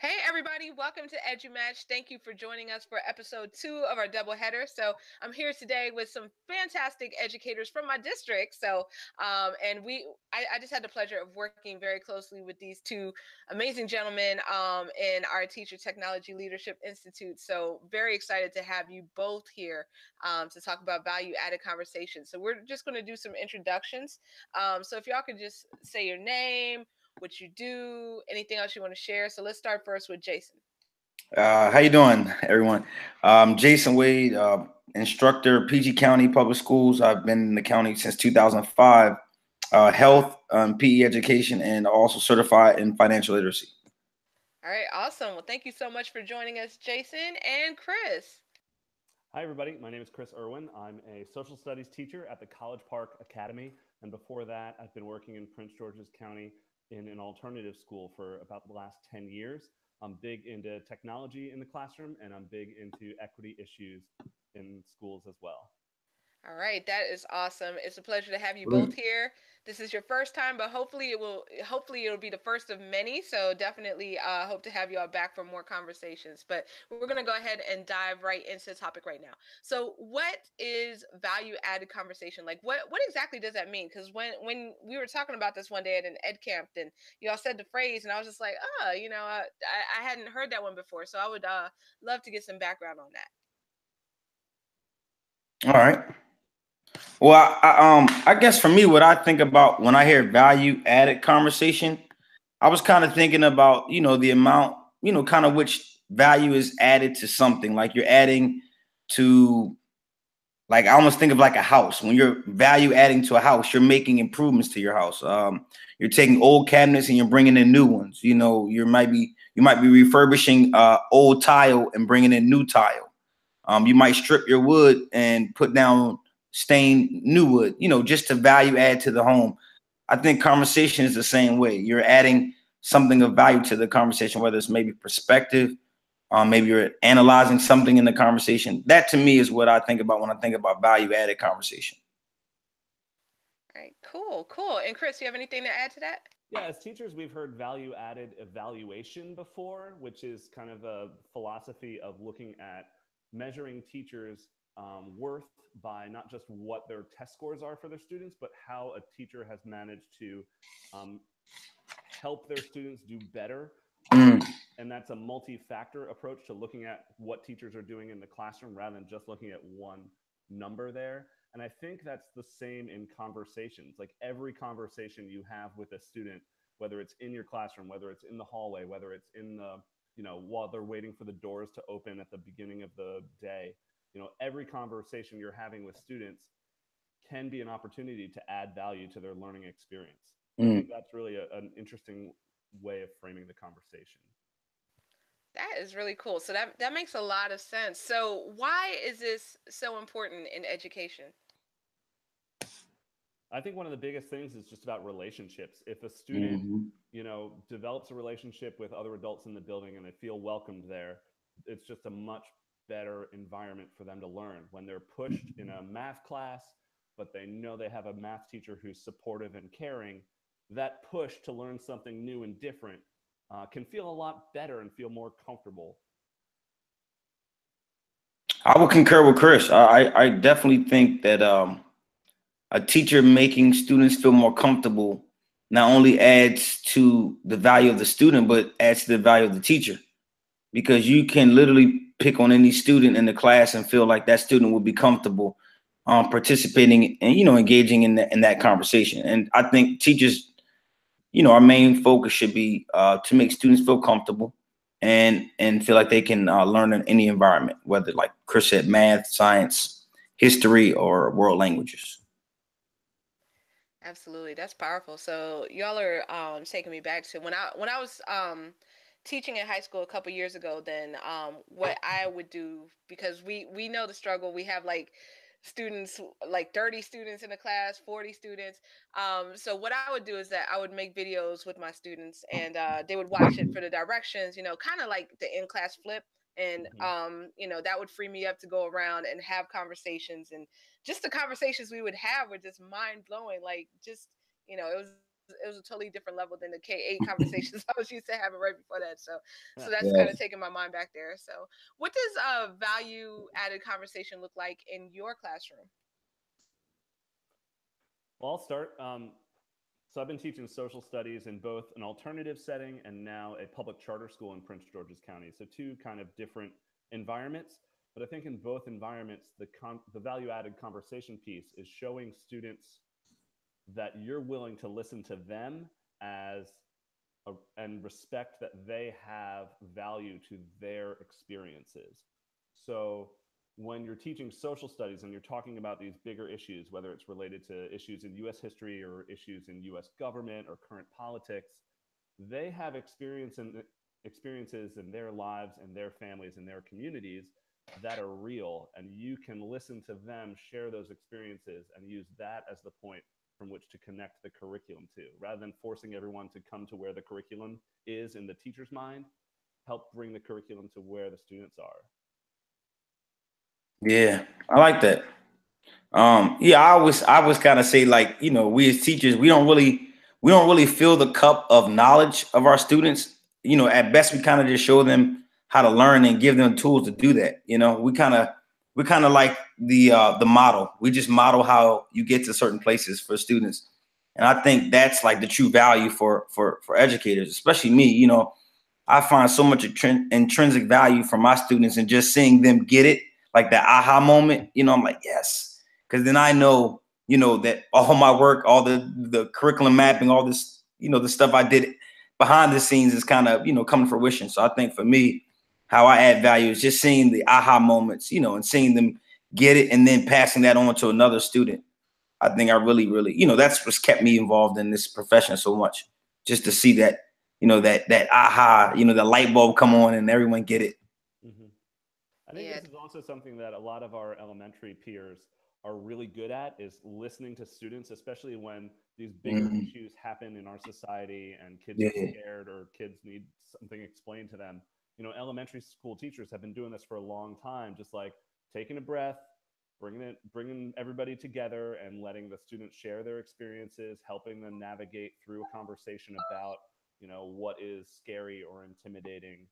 Hey, everybody, welcome to EduMatch. Thank you for joining us for episode 2 of our doubleheader. So, I'm here today with some fantastic educators from my district. I just had the pleasure of working very closely with these two amazing gentlemen in our Teacher Technology Leadership Institute. So, very excited to have you both here to talk about value added conversations. So, we're just going to do some introductions. So, if y'all could just say your name, what you do, anything else you want to share. So let's start first with Jason. How you doing, everyone? Jason Wade, instructor, PG County Public Schools. I've been in the county since 2005. Health, PE education, and also certified in financial literacy. All right, awesome. Well, thank you so much for joining us, Jason and Chris. Hi, everybody. My name is Chris Irwin. I'm a social studies teacher at the College Park Academy. And before that, I've been working in Prince George's County in an alternative school for about the last 10 years. I'm big into technology in the classroom, and I'm big into equity issues in schools as well. All right, that is awesome. It's a pleasure to have you both here. This is your first time, but hopefully it'll be the first of many. So definitely hope to have you all back for more conversations. But we're going to go ahead and dive right into the topic right now. So what is value added conversation? Like what exactly does that mean? Cuz when we were talking about this one day at an ed camp, and y'all said the phrase and I was just like, I hadn't heard that one before. So I would love to get some background on that. All right. Well, I guess for me, what I think about when I hear value added conversation, I was kind of thinking about the amount, kind of which value is added to something. Like you're adding to, like, I almost think of like a house. When you're value adding to a house, you're making improvements to your house. You're taking old cabinets and you're bringing in new ones. You might be refurbishing old tile and bringing in new tile. You might strip your wood and put down stained new wood. Just to value add to the home. I think conversation is the same way. You're adding something of value to the conversation, whether it's maybe perspective, maybe you're analyzing something in the conversation. That to me is what I think about when I think about value added conversation. All right, cool, cool. And Chris, you have anything to add to that? Yeah, as teachers, we've heard value added evaluation before, which is kind of a philosophy of looking at measuring teachers' worth by not just what their test scores are for their students, but how a teacher has managed to um, help their students do better. Mm. And that's a multi-factor approach to looking at what teachers are doing in the classroom rather than just looking at one number there. And I think that's the same in conversations. Like every conversation you have with a student, whether it's in your classroom, whether it's in the hallway, whether it's in the, while they're waiting for the doors to open at the beginning of the day, every conversation you're having with students can be an opportunity to add value to their learning experience. So I think Mm. that's really an interesting way of framing the conversation. That is really cool. So that makes a lot of sense. So why is this so important in education? I think one of the biggest things is just about relationships. If a student, Mhm. develops a relationship with other adults in the building and they feel welcomed there, it's just a much better environment for them to learn. When they're pushed in a math class, but they know they have a math teacher who's supportive and caring, that push to learn something new and different can feel a lot better and feel more comfortable. I would concur with Chris. I definitely think that a teacher making students feel more comfortable not only adds to the value of the student, but adds to the value of the teacher. Because you can literally pick on any student in the class and feel like that student will be comfortable participating and engaging in that conversation. And I think teachers, our main focus should be to make students feel comfortable and feel like they can learn in any environment, whether, like Chris said, math, science, history, or world languages. Absolutely. That's powerful. So y'all are taking me back to when I was teaching in high school a couple years ago, then what I would do, because we know the struggle. We have like students, like 30 students in the class, 40 students. So what I would do is that I would make videos with my students, and they would watch it for the directions, kind of like the in class flip. And Mhm. that would free me up to go around and have conversations, and just the conversations we would have were just mind blowing. Like, just, it was it was a totally different level than the K-8 conversations I was used to having right before that. So Yeah. that's kind of Yes. taking my mind back there. So what does a value added conversation look like in your classroom? Well, I'll start. So I've been teaching social studies in both an alternative setting and now a public charter school in Prince George's County. So two kind of different environments. But I think in both environments, the value added conversation piece is showing students that you're willing to listen to them as and respect that they have value to their experiences. So when you're teaching social studies and you're talking about these bigger issues, whether it's related to issues in US history or issues in US government or current politics, they have experiences in their lives and their families and their communities that are real, and you can listen to them share those experiences and use that as the point from which to connect the curriculum to, rather than forcing everyone to come to where the curriculum is in the teacher's mind. Help bring the curriculum to where the students are. Yeah, I like that. Yeah, I always kind of say, like, we as teachers, we don't really fill the cup of knowledge of our students. At best we kind of just show them how to learn and give them tools to do that. We kind of like the model. We just model how you get to certain places for students. And I think that's like the true value for educators, especially me. I find so much intrinsic value from my students and just seeing them get it, like that aha moment. I'm like, yes, because then I know, that all my work, all the curriculum mapping, all this, the stuff I did behind the scenes is kind of, coming to fruition. So I think for me, how I add value is just seeing the aha moments, and seeing them get it and then passing that on to another student. I think I really, really, that's what's kept me involved in this profession so much, just to see that, that aha, the light bulb come on and everyone get it. Mm-hmm. I think Yeah. this is also something that a lot of our elementary peers are really good at, is listening to students, especially when these bigger Mhm. issues happen in our society and kids are Yeah. scared or kids need something explained to them. Elementary school teachers have been doing this for a long time, just like taking a breath, bringing everybody together and letting the students share their experiences, helping them navigate through a conversation about, what is scary or intimidating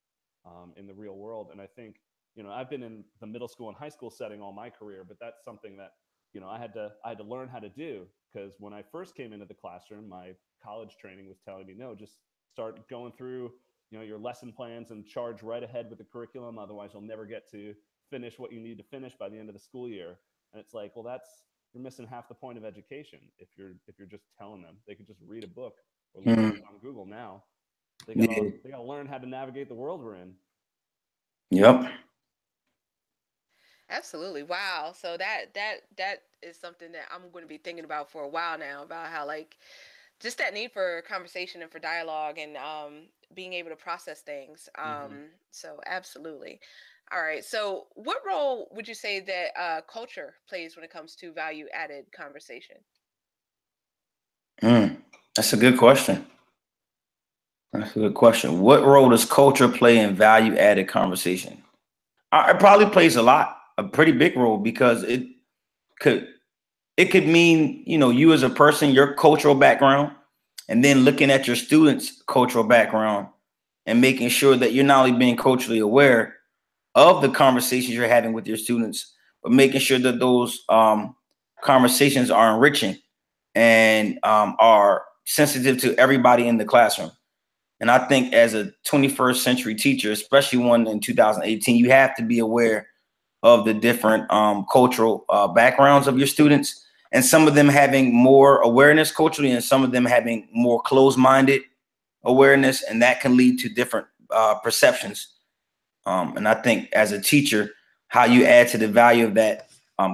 in the real world. And I think, I've been in the middle school and high school setting all my career, but that's something that, I had to learn how to do, because when I first came into the classroom, my college training was telling me, no, just start going through, your lesson plans and charge right ahead with the curriculum. Otherwise you'll never get to finish what you need to finish by the end of the school year. And it's like, well, you're missing half the point of education if you're just telling them they could just read a book or look it up Mhm. on Google. Now they gotta Yeah. they gotta learn how to navigate the world we're in. Yep. Absolutely. Wow. So that is something that I'm going to be thinking about for a while now, about how, like, just that need for conversation and for dialogue, and being able to process things. Mm-hmm. So absolutely. All right. So what role would you say that culture plays when it comes to value added conversation? Mm. That's a good question. That's a good question. What role does culture play in value added conversation? It probably plays a pretty big role, because could it could mean, you as a person, your cultural background, and then looking at your students' cultural background and making sure that you're not only being culturally aware of the conversations you're having with your students, but making sure that those conversations are enriching and are sensitive to everybody in the classroom. And I think as a 21st century teacher, especially one in 2018, you have to be aware of the different cultural backgrounds of your students, and some of them having more awareness culturally, and some of them having more closed-minded awareness, and that can lead to different perceptions. And I think as a teacher, how you add to the value of that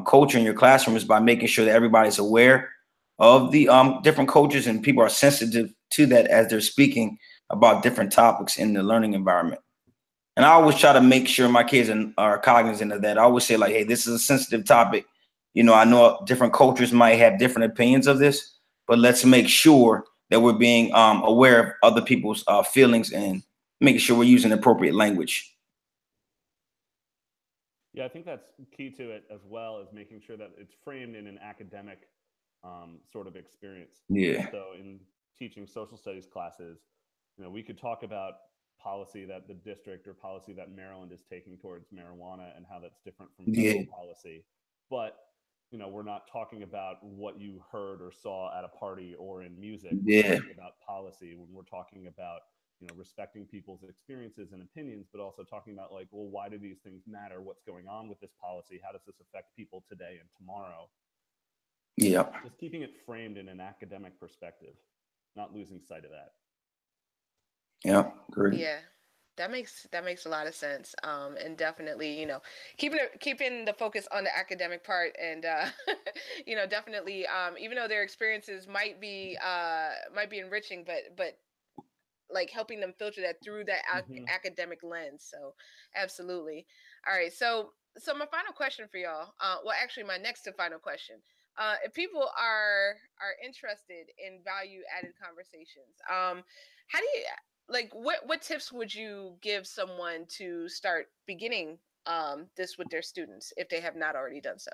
culture in your classroom is by making sure that everybody's aware of the different cultures, and people are sensitive to that as they're speaking about different topics in the learning environment. And I always try to make sure my kids are cognizant of that. I always say, like, hey, this is a sensitive topic. I know different cultures might have different opinions of this, but let's make sure that we're being aware of other people's feelings, and making sure we're using appropriate language. Yeah, I think that's key to it as well, as making sure that it's framed in an academic sort of experience. Yeah. So in teaching social studies classes, we could talk about policy that the district or policy that Maryland is taking towards marijuana and how that's different from Yeah. federal policy. But, we're not talking about what you heard or saw at a party or in music. We're Yeah. talking about policy when we're talking about, respecting people's experiences and opinions, but also talking about like, well, why do these things matter? What's going on with this policy? How does this affect people today and tomorrow? Yeah. Just keeping it framed in an academic perspective, not losing sight of that. Yeah. Great. Yeah. That makes a lot of sense. And definitely, keeping the focus on the academic part, and definitely, even though their experiences might be enriching, but like helping them filter that through that Mm-hmm. academic lens. So absolutely. All right. So my final question for y'all. Well, actually, my next to final question. If people are interested in value added conversations, how do you like what tips would you give someone to start beginning this with their students if they have not already done so?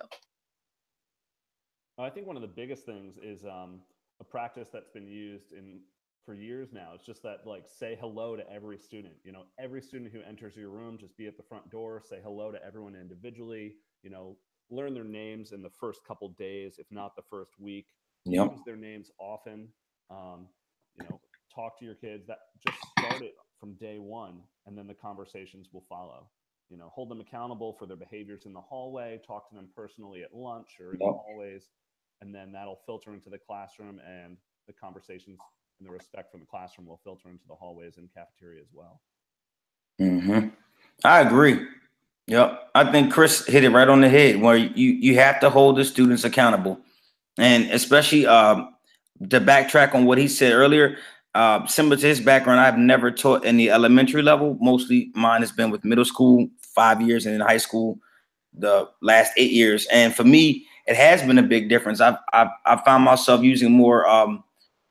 I think one of the biggest things is a practice that's been used in for years now. It's just that like say hello to every student. Every student who enters your room, just be at the front door, say hello to everyone individually. Learn their names in the first couple days, if not the first week. Yep. Use their names often. Um, Talk to your kids. That just start it from day one, and then the conversations will follow. Hold them accountable for their behaviors in the hallway. Talk to them personally at lunch or in the Yep. hallways, and then that'll filter into the classroom, and the conversations and the respect for the classroom will filter into the hallways and cafeteria as well. Hmm. I agree. Yep. I think Chris hit it right on the head where you have to hold the students accountable. And especially to backtrack on what he said earlier, similar to his background, I've never taught in the elementary level. Mostly mine has been with middle school, 5 years, and in high school, the last 8 years. And for me, it has been a big difference. I've found myself using more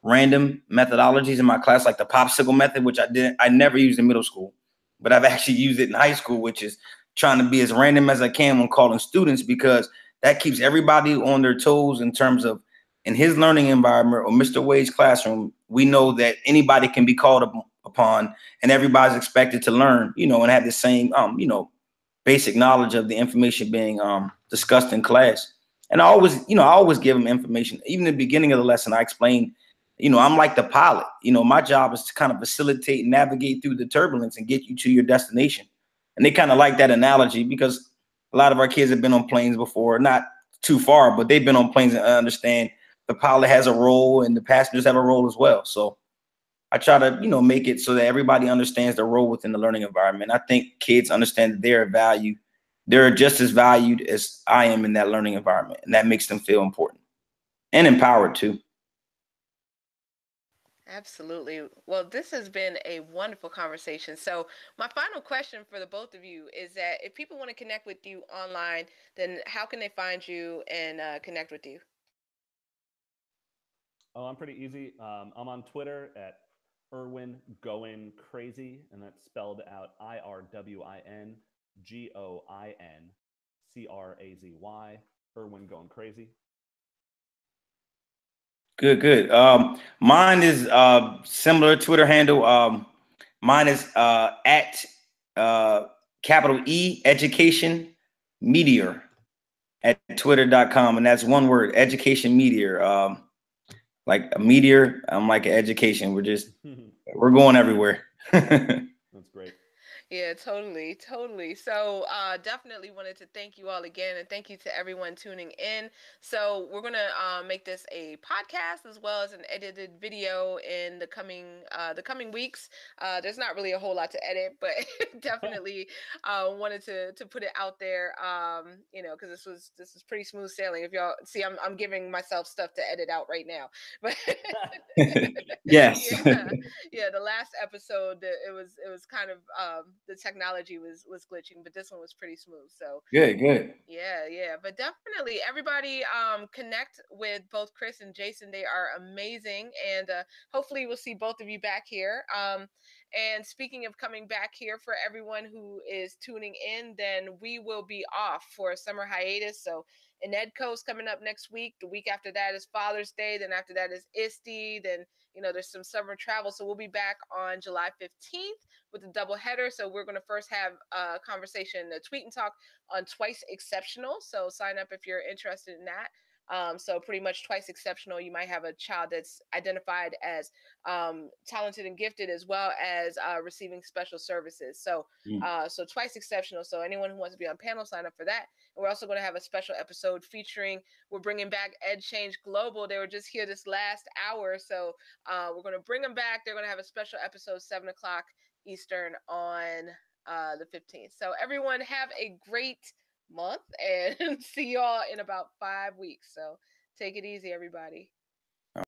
random methodologies in my class, like the popsicle method, which I never used in middle school, but I've actually used it in high school, which is trying to be as random as I can when calling students, because that keeps everybody on their toes in terms of in his learning environment or Mr. Wade's classroom. We know that anybody can be called upon and everybody's expected to learn, and have the same, basic knowledge of the information being discussed in class. And I always give them information. Even in the beginning of the lesson, I explain, I'm like the pilot. My job is to kind of facilitate and navigate through the turbulence and get you to your destination. And they kind of like that analogy because a lot of our kids have been on planes before, not too far, but they've been on planes and understand the pilot has a role and the passengers have a role as well. So I try to, make it so that everybody understands their role within the learning environment. I think kids understand that they're valued. They're just as valued as I am in that learning environment. And that makes them feel important and empowered too. Absolutely. Well, this has been a wonderful conversation. So, my final question for the both of you is that if people want to connect with you online, then how can they find you and connect with you? Oh, I'm pretty easy. I'm on Twitter at Irwin Going Crazy, and that's spelled out IRWINGOINCRAZY. Irwin Going Crazy. Good, good. Mine is similar Twitter handle. Mine is at uh, capital E Education Meteor at twitter.com. And that's one word, education meteor. Like a meteor, I'm like an education. We're going everywhere. That's great. Yeah, totally, totally. So, definitely wanted to thank you all again, and thank you to everyone tuning in. So, we're gonna make this a podcast as well as an edited video in the coming weeks. There's not really a whole lot to edit, but definitely wanted to put it out there. Because this was pretty smooth sailing. If y'all see, I'm giving myself stuff to edit out right now, but Yes. yeah, yeah, the last episode, it was kind of the technology was glitching, but this one was pretty smooth. So Good, good. yeah, yeah, but definitely everybody connect with both Chris and Jason. They are amazing, and hopefully we'll see both of you back here. And speaking of coming back here, for everyone who is tuning in, then we will be off for a summer hiatus. So Inedco's coming up next week. The week after that is Father's Day. Then after that is ISTE. Then there's some summer travel. So we'll be back on July 15th with a double header. So we're going to first have a conversation, a tweet and talk on Twice Exceptional. So sign up if you're interested in that. So pretty much Twice Exceptional, you might have a child that's identified as talented and gifted, as well as receiving special services. So so Twice Exceptional. So anyone who wants to be on panel, sign up for that. And we're also going to have a special episode featuring, we're bringing back Ed Change Global. They were just here this last hour. So we're going to bring them back. They're going to have a special episode, 7 o'clock Eastern on the 15th. So everyone have a great month and see y'all in about 5 weeks. So take it easy, everybody.